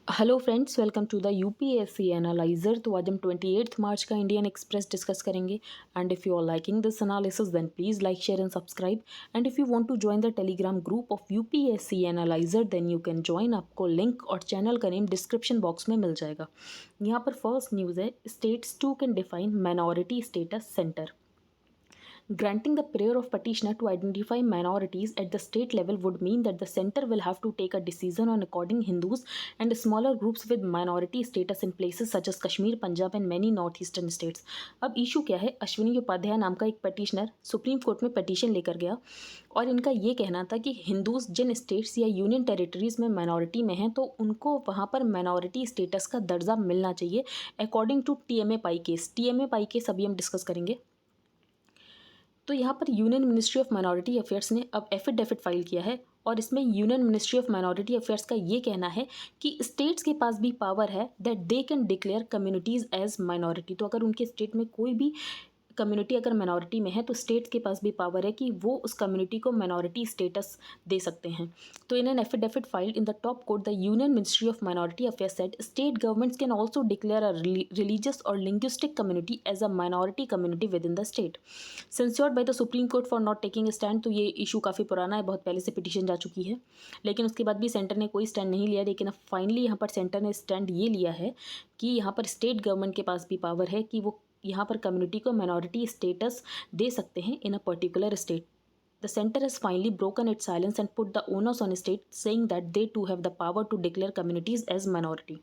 Hello friends, welcome to the UPSC analyser. तो आज हम 28 मार्च का इंडियन एक्सप्रेस डिस्कस करेंगे। And if you are liking this analysis then please like share and subscribe. And if you want to join the Telegram group of UPSC analyser then you can join. आपको link और channel का name description box में मिल जाएगा। यहाँ पर first news है, states too can define minority status centre. Granting the prayer of petitioner to identify minorities at the state level would mean that the center will have to take a decision on according Hindus and smaller groups with minority status in places such as Kashmir, Punjab and many northeastern states. अब issue क्या है, अश्विनी उपाध्याय नाम का एक petitioner supreme court में petition लेकर गया और इनका ये कहना था कि हिंदूज जिन स्टेट्स या यूनियन टेरिटरीज में माइनॉरिटी में हैं तो उनको वहाँ पर माइनॉरिटी स्टेटस का दर्जा मिलना चाहिए according to TMA Pai case. TMA Pai case अभी हम डिस्कस करेंगे। तो यहाँ पर union ministry of minority affairs ने अब एफिडेविट फाइल किया है और इसमें union ministry of minority affairs का ये कहना है कि स्टेट्स के पास भी पावर है that they can declare communities as minority. तो अगर उनके स्टेट में कोई भी कम्युनिटी अगर माइनॉरिटी में है तो स्टेट्स के पास भी पावर है कि वो उस कम्युनिटी को माइनॉरिटी स्टेटस दे सकते हैं। तो in an affidavit filed in the top court the Union ministry of minority Affairs said state governments can also declare a religious और linguistic community as a minority community within the state. Censured by the supreme Court for not taking stand. तो ये issue काफ़ी पुराना है, बहुत पहले से petition जा चुकी है, लेकिन उसके बाद भी सेंटर ने कोई स्टैंड नहीं लिया। लेकिन अब फाइनली यहाँ पर सेंटर ने स्टैंड ये लिया है कि यहाँ पर स्टेट गवर्नमेंट के पास भी पावर है कि वो यहाँ पर कम्युनिटी को माइनॉरिटी स्टेटस दे सकते हैं in a particular state. The centre has finally broken its silence and put the onus on state saying that they too have the power to declare communities as minority.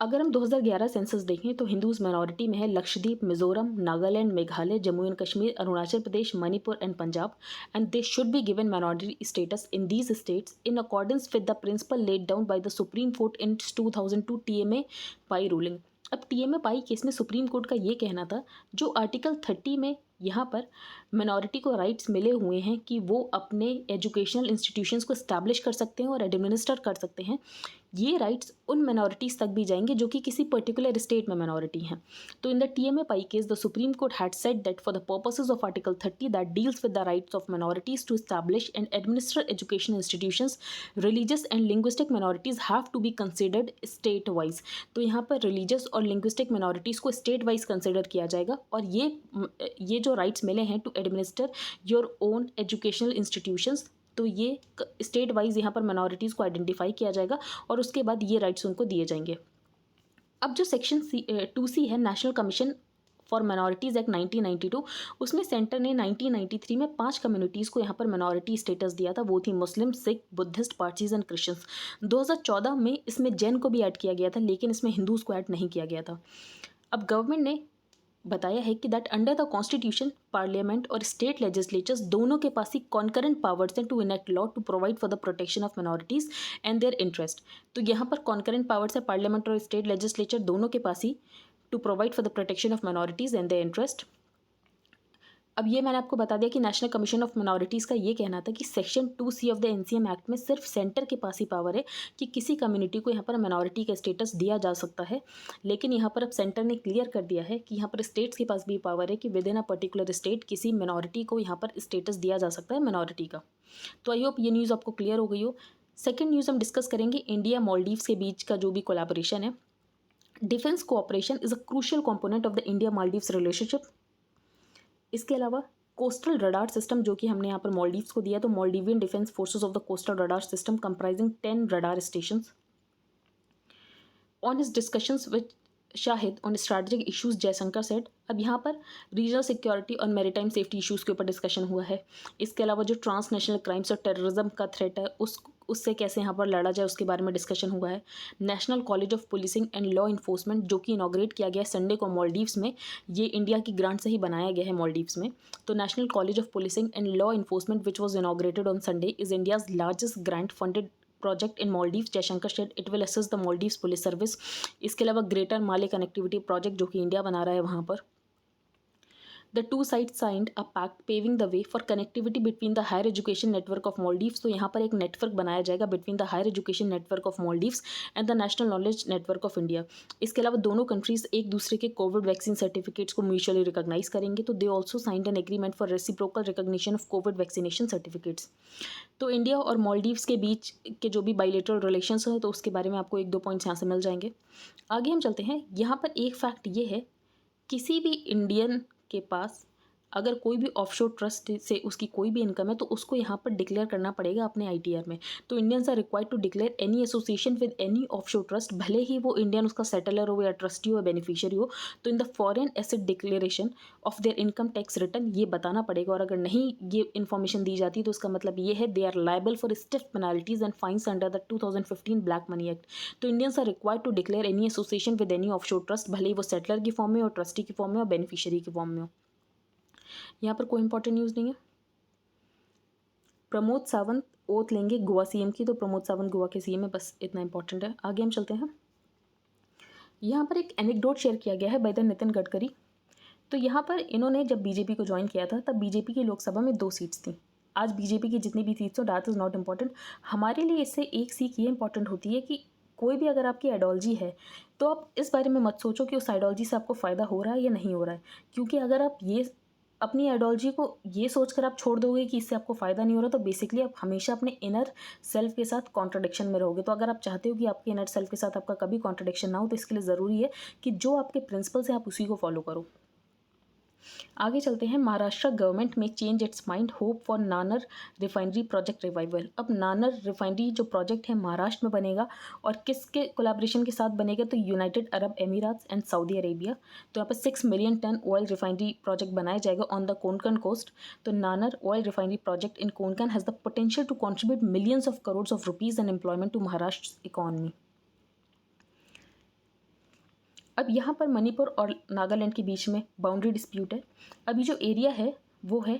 अगर हम 2011 census देखें तो Hindus minority में है Lakshadweep, Mizoram, Nagaland, Meghalaya, Jammu and Kashmir, Arunachal Pradesh, Manipur and Punjab. And they should be given minority status in these states in accordance with the principle laid down by the supreme court in 2002 TMA Pai ruling. अब TMA Pai case में supreme court का ये कहना था जो article 30 में यहाँ पर मिनॉरिटी को राइट्स मिले हुए हैं कि वो अपने एजुकेशनल इंस्टीट्यूशंस को इस्टेब्लिश कर सकते हैं और एडमिनिस्टर कर सकते हैं, ये राइट्स उन मिनॉरिटीज़ तक भी जाएंगे जो कि किसी पर्टिकुलर स्टेट में मिनॉरिटी हैं। तो in the TMA Pai case the supreme Court had said that for the purposes of article 30 that deals with the rights of minorities to establish and administer education institutions, religious and linguistic minorities have to be considered state wise. तो यहाँ पर religious और linguistic minorities को state wise consider किया जाएगा और ये जो राइट्स मिले हैं to administer your own educational institutions, तो ये स्टेट वाइज यहाँ पर मिनॉरिटीज़ को आइडेंटिफाई किया जाएगा और उसके बाद ये राइट्स उनको दिए जाएंगे। अब जो सेक्शन 2C है national commission for minorities act 1992, उसमें सेंटर ने 1993 में 5 कम्युनिटीज़ को यहाँ पर माइनॉरिटी स्टेटस दिया था। वो थी Muslim, Sikh, Buddhist, Parsis and Christians. 2014 में इसमें जैन को भी ऐड किया गया था, लेकिन इसमें हिंदूज़ को ऐड नहीं किया गया था। अब गवर्नमेंट ने बताया है कि that under the constitution parliament और स्टेट लेजिस्लेचर्स दोनों के पास ही कॉन्करेंट पावर्स हैं to enact law to provide for the protection of minorities and their interest. तो यहाँ पर कॉन्करेंट पावर्स है पार्लियामेंट और स्टेट लेजिस्लेचर दोनों के पास ही to provide for the protection of minorities and their interest. अब ये मैंने आपको बता दिया कि नेशनल कमीशन ऑफ मिनॉरिटीज़ का ये कहना था कि section 2C of the NCM act में सिर्फ सेंटर के पास ही पावर है कि किसी कम्युनिटी को यहाँ पर मिनॉरिटी का स्टेटस दिया जा सकता है। लेकिन यहाँ पर अब सेंटर ने क्लियर कर दिया है कि यहाँ पर स्टेट्स के पास भी पावर है कि with in a particular state किसी मिनॉरिटी को यहाँ पर स्टेटस दिया जा सकता है मिनॉरिटी का। तो आई होप ये न्यूज़ आपको क्लियर हो गई हो। सेकेंड न्यूज़ हम डिस्कस करेंगे इंडिया मालदीव्स के बीच का जो भी कोलैबोरेशन है। Defence cooperation is a crucial component of the India Maldives relationship. इसके अलावा कोस्टल रडार सिस्टम जो कि हमने यहाँ पर मालदीव्स को दिया, तो Maldivian defence forces of the coastal radar system comprising 10 radar stations. On his discussions with Shahid on strategic issues, Jaishankar said. अब यहाँ पर रीजनल सिक्योरिटी और मैरीटाइम सेफ्टी इश्यूज़ के ऊपर डिस्कशन हुआ है। इसके अलावा जो ट्रांसनेशनल क्राइम्स और टेररिज्म का थ्रेट है उससे कैसे यहाँ पर लड़ा जाए उसके बारे में डिस्कशन हुआ है। National college of policing and law enforcement जो कि इनॉग्रेट किया गया है संडे को मालदीव्स में, ये इंडिया की ग्रांट से ही बनाया गया है मालदीव्स में। तो national college of policing and law enforcement which was inaugurated on Sunday is India's largest grant funded project in Maldives, Jaishankar said it will assist the Maldives police service. इसके अलावा ग्रेटर माले कनेक्टिविटी प्रोजेक्ट जो कि इंडिया बना रहा है वहाँ पर। The two sides signed a pact paving the way for connectivity between the higher education network of Maldives. तो यहाँ पर एक नेटवर्क बनाया जाएगा between the higher education network of Maldives and the national knowledge network of India. इसके अलावा दोनों countries एक दूसरे के कोविड वैक्सीन सर्टिफिकेट्स को म्यूचुअली रिकॉग्नाइज करेंगे. तो they also signed an agreement for reciprocal recognition of Covid vaccination certificates. तो इंडिया और मालदीव्स के बीच के जो भी बाइलेटरल रिलेशंस हैं तो उसके बारे में आपको एक दो पॉइंट्स यहाँ से मिल जाएंगे. आगे हम चलते हैं. यहाँ पर एक फैक्ट ये है, किसी भी इंडियन के पास अगर कोई भी ऑफशोर ट्रस्ट से उसकी कोई भी इनकम है तो उसको यहाँ पर डिक्लेयर करना पड़ेगा अपने आईटीआर में. तो Indians are required to declare any association with any offshore trust, भले ही वो इंडियन उसका सेटलर हो या ट्रस्टी हो या बेनिफिशियरी हो. तो in the foreign asset declaration of their income tax return ये बताना पड़ेगा. और अगर नहीं ये इन्फॉर्मेशन दी जाती तो उसका मतलब ये है they are liable for stiff penalties and fines under the 2015 black money act. तो Indians are required to declare any association with any offshore trust, भले ही वो सेटलर की फॉर्म में हो, ट्रस्टी की फॉर्म में हो, बेनिफिशियरी की फॉर्म में हो. यहाँ पर कोई इंपॉर्टेंट न्यूज़ नहीं है. प्रमोद सावंत ओथ लेंगे गोवा सीएम की. तो प्रमोद सावंत गोवा के सीएम है, बस इतना इंपॉर्टेंट है. आगे हम चलते हैं. यहाँ पर एक एनेक्डोट शेयर किया गया है बाय द नितिन गडकरी. तो यहाँ पर इन्होंने जब बीजेपी को ज्वाइन किया था तब बीजेपी की लोकसभा में 2 सीट्स थी. आज बीजेपी की जितनी भी सीट्स हो दैट इज़ नॉट इम्पॉर्टेंट. हमारे लिए इससे एक सीख ये इंपॉर्टेंट होती है कि कोई भी अगर आपकी आइडियोलॉजी है तो आप इस बारे में मत सोचो कि उस आइडियोलॉजी से आपको फ़ायदा हो रहा है या नहीं हो रहा है. क्योंकि अगर आप ये अपनी आइडियोलॉजी को ये सोचकर आप छोड़ दोगे कि इससे आपको फ़ायदा नहीं हो रहा, तो बेसिकली आप हमेशा अपने इनर सेल्फ के साथ कॉन्ट्रडिक्शन में रहोगे. तो अगर आप चाहते हो कि आपके इनर सेल्फ के साथ आपका कभी कॉन्ट्रडिक्शन ना हो तो इसके लिए ज़रूरी है कि जो आपके प्रिंसिपल्स हैं आप उसी को फॉलो करो. आगे चलते हैं. महाराष्ट्र गवर्नमेंट में change its mind, hope for Nanar refinery project revival. अब नानर रिफाइनरी जो प्रोजेक्ट है महाराष्ट्र में बनेगा और किसके कोलैबोरेशन के साथ बनेगा, तो United Arab Emirates and Saudi Arabia. तो यहाँ पर 6 million ton oil refinery project बनाया जाएगा ऑन द कोंकण कोस्ट. तो Nanar oil refinery project in Konkan has the potential to contribute millions of crores of rupees and employment to Maharashtra economy. अब यहाँ पर मणिपुर और नागालैंड के बीच में बाउंड्री डिस्प्यूट है. अभी जो एरिया है वो है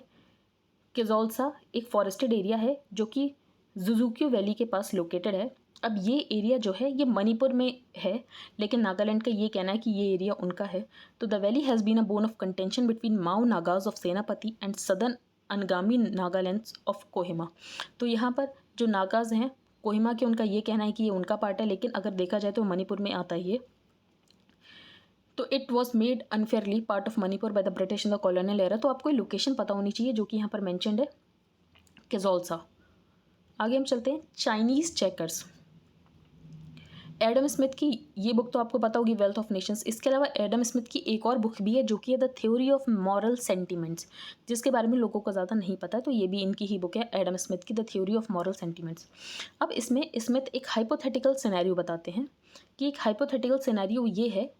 किजौलसा, एक फॉरेस्टेड एरिया है जो कि जुजुक्यू वैली के पास लोकेटेड है. अब ये एरिया जो है ये मणिपुर में है, लेकिन नागालैंड का ये कहना है कि ये एरिया उनका है. तो the valley has been a bone of contention between Mao Nagas of Senapati and southern Angami Nagaland of Kohima. तो यहाँ पर जो नागाज हैं कोहिमा के, उनका ये कहना है कि ये उनका पार्ट है, लेकिन अगर देखा जाए तो मणिपुर में आता ही है. तो it was made unfairly part of Manipur by the British in the colonial era. तो आपको लोकेशन पता होनी चाहिए जो कि यहाँ पर मैंशनड है, किजौलसा. आगे हम चलते हैं. Chinese checkers. एडम स्मिथ की ये बुक तो आपको पता होगी, वेल्थ ऑफ नेशंस. इसके अलावा एडम स्मिथ की एक और बुक भी है जो कि है the theory of moral sentiments, जिसके बारे में लोगों को ज़्यादा नहीं पता है. तो ये भी इनकी ही बुक है, एडम स्मिथ की the theory of moral sentiments. अब इसमें स्मिथ एक हाइपोथेटिकल सिनेरियो बताते हैं कि एक हाइपोथेटिकल सिनेरियो ये है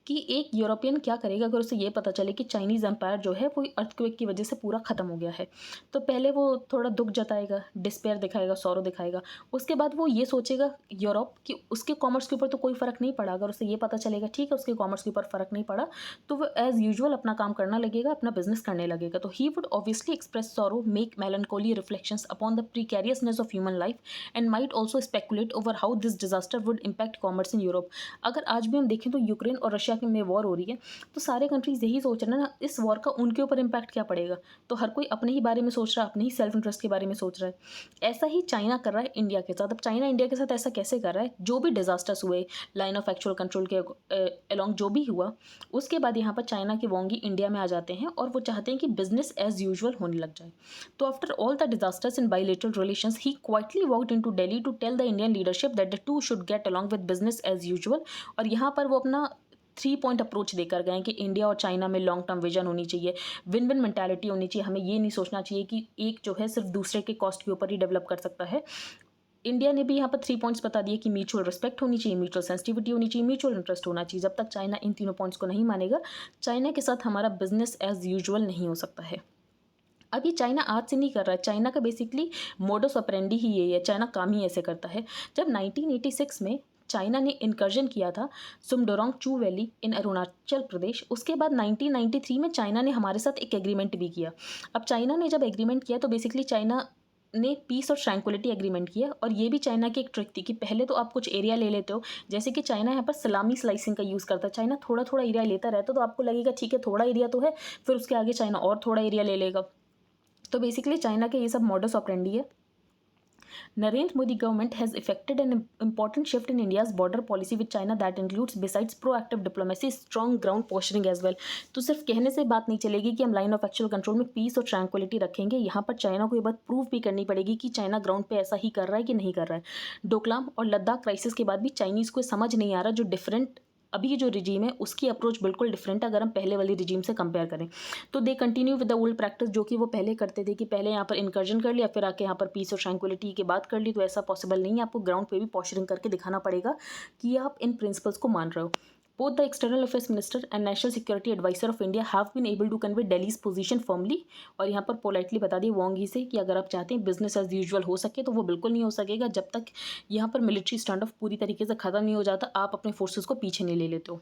कि एक यूरोपियन क्या करेगा अगर उसे ये पता चले कि चाइनीज़ एम्पायर जो है वो अर्थक्वेक की वजह से पूरा ख़त्म हो गया है. तो पहले वो थोड़ा दुख जताएगा, डिस्पेयर दिखाएगा, सौरो दिखाएगा. उसके बाद वो ये सोचेगा यूरोप कि उसके कॉमर्स के ऊपर तो कोई फ़र्क नहीं पड़ा. अगर उसे ये पता चलेगा ठीक है उसके कॉमर्स के ऊपर फ़र्क नहीं पड़ा, तो वो एज़ यूजुअल अपना काम करना लगेगा, अपना बिजनेस करने लगेगा. तो he would obviously express sorrow, make melancholy reflections upon the precariousness of human life and might also speculate over how this disaster would impact commerce in Europe. अगर आज भी हम देखें तो यूक्रेन और रशिया में वॉर हो रही है, तो सारे कंट्रीज यही सोच रहे हैं ना इस वॉर का उनके ऊपर इम्पैक्ट क्या पड़ेगा. तो हर कोई अपने ही बारे में सोच रहा है, अपने ही सेल्फ इंटरेस्ट के बारे में सोच रहा है. ऐसा ही चाइना कर रहा है इंडिया के साथ. अब चाइना इंडिया के साथ ऐसा कैसे कर रहा है, जो भी डिजास्टर्स हुए लाइन ऑफ एक्चुअल कंट्रोल के अलोंग जो भी हुआ, उसके बाद यहाँ पर चाइना के वोंगी इंडिया में आ जाते हैं और वो चाहते हैं कि बिजनेस एज यूजुअल होने लग जाए. तो after all the disasters in bilateral relations he quietly walked into Delhi to tell the Indian leadership that the two should get along with business as usual. और यहाँ पर वो अपना 3 पॉइंट अप्रोच देकर गए कि इंडिया और चाइना में लॉन्ग टर्म विजन होनी चाहिए, विन विन मेंटालिटी होनी चाहिए. हमें ये नहीं सोचना चाहिए कि एक जो है सिर्फ दूसरे के कॉस्ट के ऊपर ही डेवलप कर सकता है. इंडिया ने भी यहाँ पर 3 पॉइंट्स बता दिए कि म्यूचुअल रिस्पेक्ट होनी चाहिए, म्यूचुअल सेंसिटिविटी होनी चाहिए, म्यूचुअल इंटरेस्ट होना चाहिए. जब तक चाइना इन तीनों पॉइंट्स को नहीं मानेगा, चाइना के साथ हमारा बिजनेस एज यूजुअल नहीं हो सकता है. अब ये चाइना आज से नहीं कर रहा है, चाइना का बेसिकली मोडस ऑपरेंडी ही यही है, चाइना काम ही ऐसे करता है. जब 1986 में चाइना ने इनकर्जन किया था सुमडोरोंग चू वैली इन अरुणाचल प्रदेश, उसके बाद 1993 में चाइना ने हमारे साथ एक एग्रीमेंट भी किया. अब चाइना ने जब एग्रीमेंट किया तो बेसिकली चाइना ने पीस और ट्रैंक्विलिटी एग्रीमेंट किया। और ये भी चाइना की एक ट्रिक थी कि पहले तो आप कुछ एरिया ले लेते हो, जैसे कि चाइना यहाँ पर सलामी स्लाइसिंग का यूज़ करता है। चाइना थोड़ा थोड़ा एरिया लेता रहता तो आपको लगेगा ठीक है थोड़ा एरिया तो है, फिर उसके आगे चाइना और थोड़ा एरिया ले लेगा। तो बेसिकली चाइना के ये सब मॉडस ऑपरेंडी है। Narendra Modi government has effected an important shift in India's border policy with China that includes, besides proactive diplomacy, strong ground posturing as well. तो सिर्फ कहने से बात नहीं चलेगी कि हम लाइन ऑफ एक्चुअल कंट्रोल में पीस और ट्रैंक्विलिटी रखेंगे। यहाँ पर चाइना को ये बात प्रूव भी करनी पड़ेगी कि चाइना ग्राउंड पे ऐसा ही कर रहा है कि नहीं कर रहा है। डोकलाम और लद्दाख क्राइसिस के बाद भी चाइनीज़ को समझ नहीं आ रहा जो डिफरेंट अभी जो रिजीम है उसकी अप्रोच बिल्कुल डिफरेंट है अगर हम पहले वाली रिजीम से कंपेयर करें। तो they continue with the old practice जो कि वो पहले करते थे कि पहले यहाँ पर इनकर्जन कर लिया फिर आके यहाँ पर पीस और ट्रैंक्विलिटी की बात कर ली। तो ऐसा पॉसिबल नहीं है, आपको ग्राउंड पे भी पॉस्चरिंग करके दिखाना पड़ेगा कि आप इन प्रिंसिपल्स को मान रहे हो। Both the External Affairs Minister and National Security Advisor of India have been able to convey Delhi's position firmly। और यहाँ पर पोलाइटली बता दिए वांग ही से कि अगर आप चाहते हैं बिजनेस एज यूजुअल हो सके तो वो बिल्कुल नहीं हो सकेगा जब तक यहाँ पर मिलिट्री स्टैंड ऑफ पूरी तरीके से ख़त्म नहीं हो जाता, आप अपने फोर्सेस को पीछे नहीं ले लेते हो।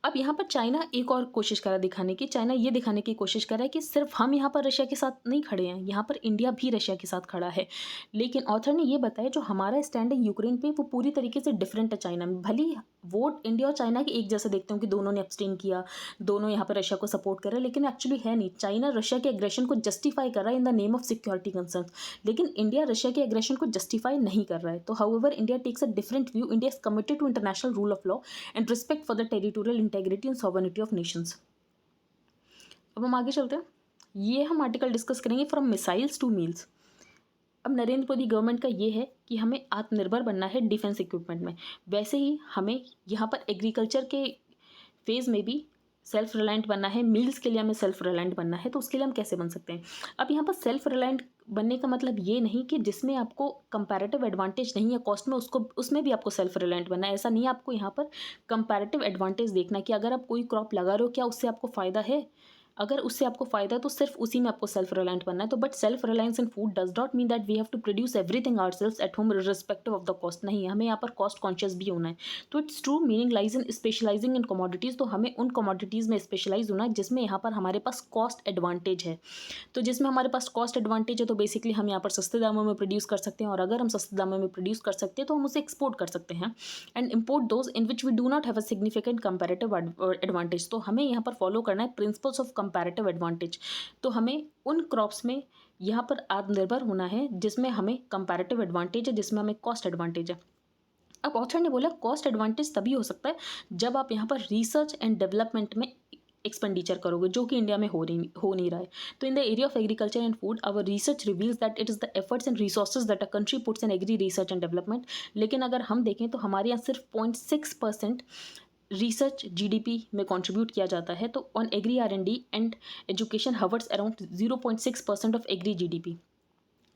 अब यहाँ पर चाइना एक और कोशिश कर रहा है दिखाने की, चाइना ये दिखाने की कोशिश कर रहा है कि सिर्फ हम यहाँ पर रशिया के साथ नहीं खड़े हैं, यहाँ पर इंडिया भी रशिया के साथ खड़ा है। लेकिन ऑथर ने ये बताया जो हमारा स्टैंड है यूक्रेन पे वो पूरी तरीके से डिफरेंट है चाइना में। भले वोट इंडिया और चाइना के एक जैसे देखते हो कि दोनों ने एब्सटेन किया, दोनों यहाँ पर रशिया को सपोर्ट कर रहे हैं, लेकिन एक्चुअली है नहीं। चाइना रशिया के एग्रेशन को जस्टिफाई कर रहा है in the name of security concern, लेकिन इंडिया रशिया के एग्रेशन को जस्टिफाई नहीं कर रहा है। तो however India takes a different view. India is committed to international rule of law and respect for the territorial integrity and sovereignty of nations. अब हम आगे चलते हैं, ये हम आर्टिकल डिस्कस करेंगे फ्रॉम मिसाइल्स टू मील्स। अब नरेंद्र मोदी गवर्नमेंट का ये है कि हमें आत्मनिर्भर बनना है डिफेंस इक्विपमेंट में, वैसे ही हमें यहाँ पर एग्रीकल्चर के फेज़ में भी सेल्फ रिलायंट बनना है। मील्स के लिए हमें सेल्फ रिलायंट बनना है, तो उसके लिए हम कैसे बन सकते हैं। अब यहाँ पर सेल्फ रिलायंट बनने का मतलब ये नहीं कि जिसमें आपको कंपैरेटिव एडवांटेज नहीं है कॉस्ट में उसको उसमें भी आपको सेल्फ रिलायंट बनना है, ऐसा नहीं है। आपको यहाँ पर कंपैरेटिव एडवांटेज देखना कि अगर आप कोई क्रॉप लगा रहे हो क्या उससे आपको फ़ायदा है, अगर उससे आपको फ़ायदा है तो सिर्फ उसी में आपको सेल्फ रिलायंट बनना है। तो but self reliance in food does not mean that we have to produce everything ourselves at home respective of the cost. नहीं, हमें यहाँ पर कॉस्ट कॉन्शियस भी होना है। तो it's true meaning lies in specialising in commodities. तो हमें उन कमोडिटीज़ में स्पेशलाइज होना है जिसमें यहाँ पर हमारे पास कॉस्ट एडवांटेज है। तो जिसमें हमारे पास कॉस्ट एडवांटेज है तो बेसिकली हम यहाँ पर सस्ते दामों में प्रोड्यूस कर सकते हैं, और अगर हम सस्ते दामों में प्रोड्यूस कर सकते हैं तो हम उसे एक्सपोर्ट कर सकते हैं and import those in which we do not have a significant comparative advantage. तो हमें यहाँ पर फॉलो करना है प्रिंसिपल्स ऑफ कंपैरेटिव एडवांटेज। तो हमें उन क्रॉप्स में यहाँ पर आत्मनिर्भर होना है जिसमें हमें कंपैरेटिव एडवांटेज है, जिसमें हमें कॉस्ट एडवांटेज है। अब ऑथर ने बोला कॉस्ट एडवांटेज तभी हो सकता है जब आप यहाँ पर रिसर्च एंड डेवलपमेंट में एक्सपेंडिचर करोगे, जो कि इंडिया में हो नहीं रहा है। तो in the area of agriculture and food our research reveals that it is the efforts and resources that a country puts in agri research and development. लेकिन अगर हम देखें तो हमारे यहाँ सिर्फ 0.6% रिसर्च जीडीपी में कंट्रीब्यूट किया जाता है। तो on agri R&D and education hovers around 0.6% of agri GDP.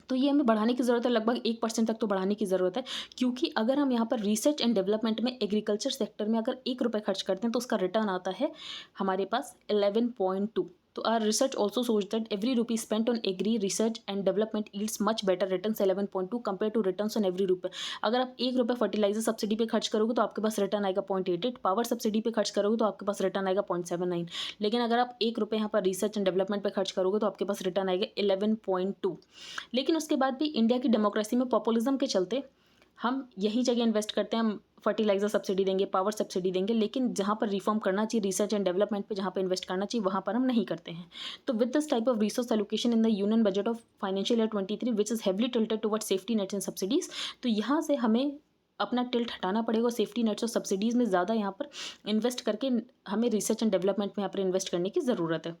तो ये हमें बढ़ाने की ज़रूरत है, लगभग 1% तक तो बढ़ाने की ज़रूरत है, क्योंकि अगर हम यहाँ पर रिसर्च एंड डेवलपमेंट में एग्रीकल्चर सेक्टर में अगर 1 रुपये खर्च करते हैं तो उसका रिटर्न आता है हमारे पास 11.2। तो our research also shows that every rupee spent on agri research and development yields much better return 11.2 compare to return on every रुपये। अगर आप 1 रुपये फर्टिलाइजर सब्सिडी पे खर्च करोगे तो आपके पास रिटर्न आएगा 0.88, पावर सब्सिडी पे खर्च करोगे तो आपके पास रिटर्न आएगा 0.79। लेकिन अगर आप 1 रुपये यहाँ पर रिसर्च एंड डेवलपमेंट पे खर्च करोगे तो आपके पास रिटर्न आएगा 11.2। लेकिन उसके बाद भी इंडिया की डेमोक्रेसी में पॉपुलिज्म के चलते हम यही जगह इन्वेस्ट करते हैं, हम फर्टिलाइजर सब्सिडी देंगे, पावर सब्सिडी देंगे, लेकिन जहाँ पर रिफॉर्म करना चाहिए रिसर्च एंड डेवलपमेंट पे, जहाँ पर इन्वेस्ट करना चाहिए वहाँ पर हम नहीं करते हैं। तो with this type of resource allocation in the union budget of financial year 23 which is heavily tilted towards safety nets and subsidies, तो यहाँ से हमें अपना टिल्ट हटाना पड़ेगा, सेफ्टी नेट्स और सब्सिडीज़ में ज़्यादा यहाँ पर इन्वेस्ट करके हमें रिसर्च एंड डेवलपमेंट में यहाँ पर इन्वेस्ट करने की ज़रूरत है।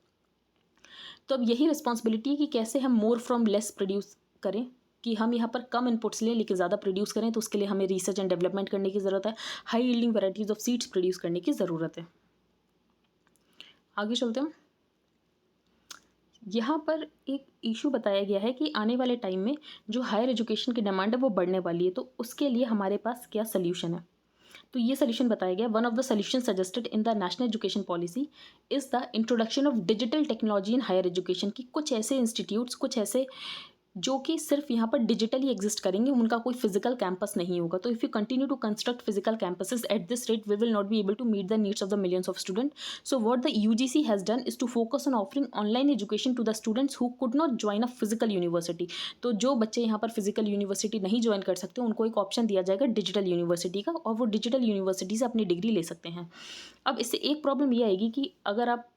तो अब यही रिस्पॉन्सिबिलिटी है कि कैसे हम मोर फ्रॉम लेस प्रोड्यूस करें, कि हम यहाँ पर कम इनपुट्स लें लेकिन ज़्यादा प्रोड्यूस करें। तो उसके लिए हमें रिसर्च एंड डेवलपमेंट करने की ज़रूरत है, high yielding varieties of seeds produce करने की ज़रूरत है। आगे चलते हैं, यहाँ पर एक इशू बताया गया है कि आने वाले टाइम में जो हायर एजुकेशन की डिमांड है वो बढ़ने वाली है, तो उसके लिए हमारे पास क्या सल्यूशन है। तो ये सॉल्यूशन बताया गया, one of the solution suggested in the national education policy is the introduction of digital technology in higher education. की कुछ ऐसे इंस्टीट्यूट्स, कुछ ऐसे जो कि सिर्फ यहाँ पर डिजिटली एग्जिस्ट करेंगे, उनका कोई फिजिकल कैंपस नहीं होगा। तो if you continue to construct physical campuses at this rate, we will not be able to meet the needs of the millions of student. So what the UGC has done is to focus on offering online education to the students who could not join a physical university. तो जो बच्चे यहाँ पर physical university नहीं join कर सकते, उनको एक ऑप्शन दिया जाएगा डिजिटल यूनिवर्सिटी का, और वो डिजिटल यूनिवर्सिटी से अपनी डिग्री ले सकते हैं। अब इससे एक प्रॉब्लम ये आएगी कि अगर आप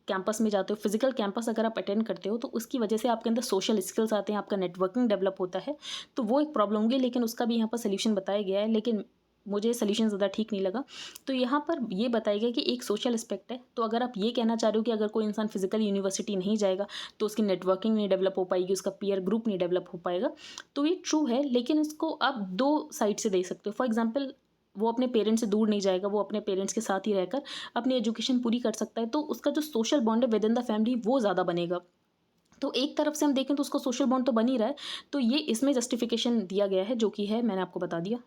कैंपस में जाते हो, फिजिकल कैंपस अगर आप अटेंड करते हो, तो उसकी वजह से आपके अंदर सोशल स्किल्स आते हैं, आपका नेटवर्किंग डेवलप होता है, तो वो एक प्रॉब्लम होगी। लेकिन उसका भी यहाँ पर सोल्यूशन बताया गया है, लेकिन मुझे सोल्यूशन ज़्यादा ठीक नहीं लगा। तो यहाँ पर ये बताया गया कि एक सोशल एस्पेक्ट है। तो अगर आप ये कहना चाह रहे हो कि अगर कोई इंसान फिजिकल यूनिवर्सिटी नहीं जाएगा तो उसकी नेटवर्किंग नहीं डेवलप हो पाएगी, उसका पीयर ग्रुप नहीं डेवलप हो पाएगा, तो ये ट्रू है। लेकिन इसको आप दो साइड से देख सकते हो। फॉर एग्जाम्पल, वो अपने पेरेंट्स से दूर नहीं जाएगा, वो अपने पेरेंट्स के साथ ही रहकर अपनी एजुकेशन पूरी कर सकता है, तो उसका जो सोशल बॉन्ड है विद इन द फैमिली वो ज़्यादा बनेगा। तो एक तरफ से हम देखें तो उसको सोशल बॉन्ड तो बन ही रहा है। तो ये इसमें जस्टिफिकेशन दिया गया है, जो कि है मैंने आपको बता दिया।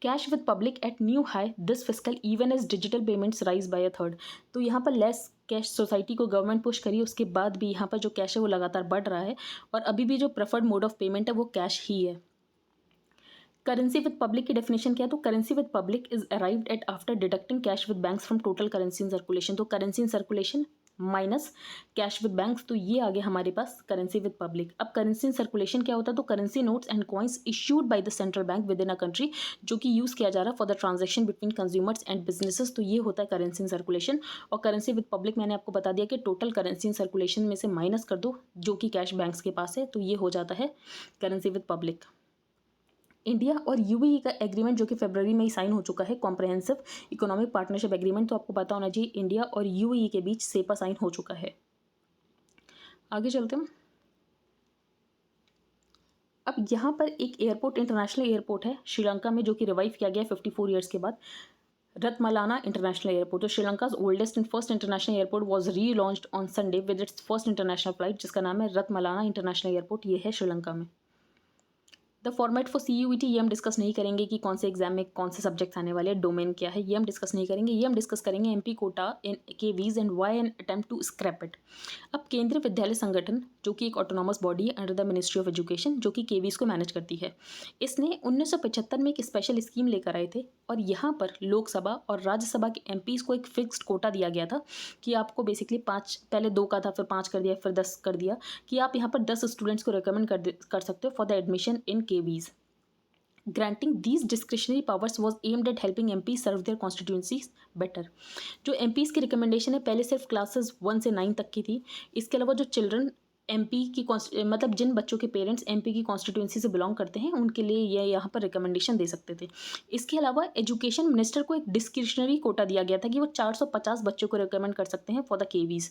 Cash with public at new high this fiscal even as digital payments rise by a third. तो यहाँ पर लेस कैश सोसाइटी को गवर्नमेंट पुश करी, उसके बाद भी यहाँ पर जो कैश है वो लगातार बढ़ रहा है, और अभी भी जो प्रेफर्ड मोड ऑफ पेमेंट है वो कैश ही है। करेंसी विद पब्लिक की डेफिनेशन क्या है? तो currency with public is arrived at after deducting cash with banks from total currency in circulation. तो currency in circulation minus cash with banks, तो ये आ गया हमारे पास करेंसी विद पब्लिक। अब करेंसी इन सर्कुलेशन क्या होता है? तो currency notes and coins issued by the central bank within a country, जो कि यूज़ किया जा रहा है for the transaction between consumers and businesses. तो ये होता है करेंसी इन सर्कुलेशन। और करेंसी विद पब्लिक मैंने आपको बता दिया कि टोटल करेंसी इन सर्कुलेशन में से माइनस कर दो जो कि कैश बैंक्स के पास है, तो ये हो जाता है करेंसी विद पब्लिक। इंडिया और यूएई का एग्रीमेंट जो कि फरवरी में ही साइन हो चुका है, कॉम्प्रहेंसिव इकोनॉमिक पार्टनरशिप एग्रीमेंट। तो आपको पता होना चाहिए इंडिया और यूएई के बीच सेपा साइन हो चुका है। आगे चलते हैं। अब यहाँ पर एक एयरपोर्ट, इंटरनेशनल एयरपोर्ट है श्रीलंका में, जो कि रिवाइव किया गया 54 ईयर्स के बाद, रतमलाना इंटरनेशनल एयरपोर्ट। तो Sri Lanka's oldest and first international airport was relaunched on Sunday with its first international flight, जिसका नाम है रतमलाना इंटरनेशनल एयरपोर्ट। ये है श्रीलंका में। द फॉर्मेट फॉर CUET ये हम डिस्कस नहीं करेंगे कि कौन से एग्जाम में कौन से सब्जेक्ट्स आने वाले हैं, डोमेन क्या है, ये हम डिस्कस नहीं करेंगे। ये हम डिस्कस करेंगे MP quota in KVs and why an attempt to scrap it. अब केंद्रीय विद्यालय संगठन, जो कि एक ऑटोनॉमस बॉडी है under the ministry of education, जो कि KVs को मैनेज करती है, इसने 1975 में एक स्पेशल स्कीम लेकर आए थे, और यहाँ पर लोकसभा और राज्यसभा के MPs को एक फिक्स्ड कोटा दिया गया था कि आपको बेसिकली 5, पहले 2 का था, फिर 5 कर दिया, फिर 10 कर दिया, कि आप यहाँ पर 10 स्टूडेंट्स को रिकमेंड कर सकते हो for the admission in KVs। Granting these discretionary powers was aimed at helping MPs serve their constituencies better। जो MPs की रिकमेंडेशन है पहले सिर्फ क्लासेस 1 से 9 तक की थी। इसके अलावा जो चिल्ड्रन MP की मतलब जिन बच्चों के पेरेंट्स MP की कॉन्स्टिट्यूंसी से बिलोंग करते हैं, उनके लिए ये यहाँ पर रिकमेंडेशन दे सकते थे। इसके अलावा एजुकेशन मिनिस्टर को एक डिस्क्रिशनरी कोटा दिया गया था कि वो 450 बच्चों को रिकमेंड कर सकते हैं फॉर द KVs।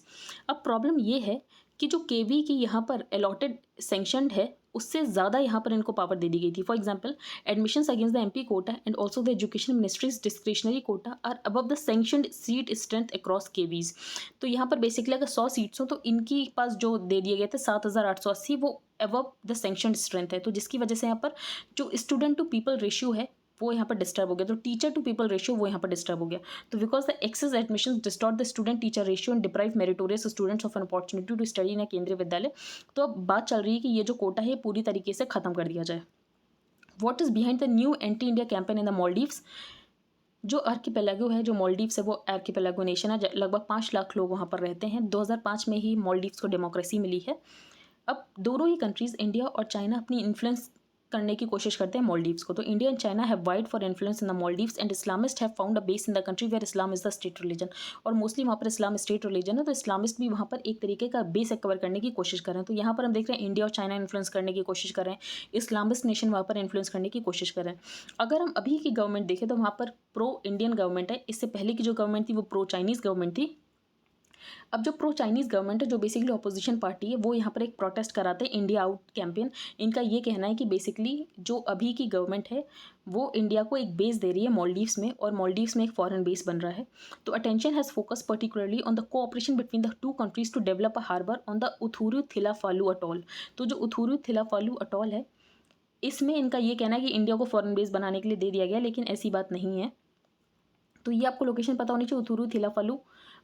अब प्रॉब्लम ये है कि जो KV की यहाँ पर अलॉटेड सेंक्शनड है, उससे ज़्यादा यहाँ पर इनको पावर दे दी गई थी। For example, admissions against the MP quota and also the education ministry's discretionary quota are above the sanctioned seat strength across KVs। तो यहाँ पर बेसिकली अगर 100 सीट्स हो तो इनके पास जो दे दिए गए थे 7880, वो अबव द सेंक्शनड स्ट्रेंथ है। तो जिसकी वजह से यहाँ पर जो स्टूडेंट टू पीपल रेशियो है वो यहाँ पर डिस्टर्ब हो गया, तो टीचर टू पीपल रेशियो वो यहाँ पर डिस्टर्ब हो गया। तो because the excess admission distort the student teacher ratio and deprive meritorious students of an opportunity to study in Kendriya Vidyalaya. तो अब बात चल रही है कि ये जो कोटा है पूरी तरीके से खत्म कर दिया जाए। What is behind the new anti India campaign in the Maldives? जो आर्किपेलागो है, जो मॉलडीव्स है, वो आर्किपेलागो नेशन है, लगभग 5 लाख लोग वहाँ पर रहते हैं। 2005 में ही मॉलडीव्स को डेमोक्रेसी मिली है। अब दोनों ही कंट्रीज़, इंडिया और चाइना, अपनी इन्फ्लुएंस करने की कोशिश करते हैं मॉलडीव्स को। तो India and China have vied for influence in the Maldives and Islamist have found a base in the country where Islam is the state religion. और मोस्टली वहाँ पर इस्लाम स्टेट रिलीजन है, तो इस्लामिस्ट भी वहाँ पर एक तरीके का बेस कवर करने की कोशिश कर रहे हैं। तो यहाँ पर हम देख रहे हैं इंडिया और चाइना इन्फ्लुएंस करने की कोशिश कर रहे हैं, इस्लामिस्ट नेशन वहाँ पर इन्फ्लुएंस करने की कोशिश कर रहे हैं। अगर हम अभी की गवर्नमेंट देखें तो वहाँ पर प्रो इंडियन गवर्नमेंट है। इससे पहले की जो गवर्नमेंट थी वो प्रो चाइनीज़ गवर्नमेंट थी। अब जो प्रो चाइनीज़ गवर्नमेंट है, जो बेसिकली अपोजिशन पार्टी है, वो यहाँ पर एक प्रोटेस्ट कराते हैं, इंडिया आउट कैंपेन। इनका ये कहना है कि बेसिकली जो अभी की गवर्नमेंट है वो इंडिया को एक बेस दे रही है मॉलडीव्स में, और मॉलडीव्स में एक फॉरेन बेस बन रहा है। तो attention has focus particularly on the cooperation between the 2 countries to develop a harbour on the Uthuru Thilafalhu atoll. तो जो उथुरु थिलाफालू अटॉल है, इसमें इनका ये कहना है कि इंडिया को फॉरेन बेस बनाने के लिए दे दिया गया, लेकिन ऐसी बात नहीं है। तो ये आपको लोकेशन पता होनी चाहिए, उथुरु थिलाफालू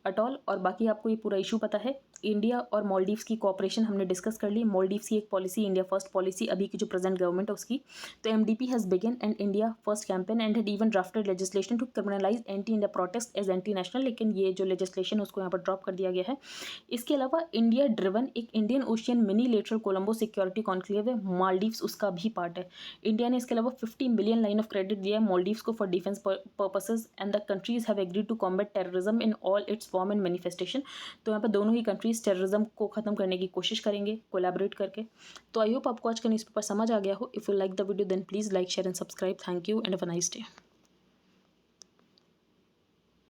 अटॉल, और बाकी आपको ये पूरा इशू पता है। इंडिया और मालदीव्स की कोऑपरेशन हमने डिस्कस कर ली। मालदीव्स की एक पॉलिसी, इंडिया फर्स्ट पॉलिसी, अभी की जो प्रेजेंट गवर्नमेंट है उसकी। तो MDP has begin and India first campaign and had even drafted legislation to criminalise anti India protest as anti national, लेकिन ये जो लेजिस्लेशन है उसको यहाँ पर ड्रॉप कर दिया गया है। इसके अलावा इंडिया ड्रिवन एक Indian ocean mini lateral Colombo security conclave है, मालदीव्स उसका भी पार्ट है। इंडिया ने इसके अलावा 50 मिलियन लाइन ऑफ क्रेडिट दिया है मालदीव्स को for defence purposes and the countries have agreed to combat terrorism in all its form and manifestation. तो यहाँ पर दोनों ही कंट्रीज टेररिज्म को खत्म करने की कोशिश करेंगे कोलैबोरेट करके। तो आई होप आपको आज का न्यूज़पेपर समझ आ गया हो। If you like the video then please like share and subscribe. Thank you and have a nice day.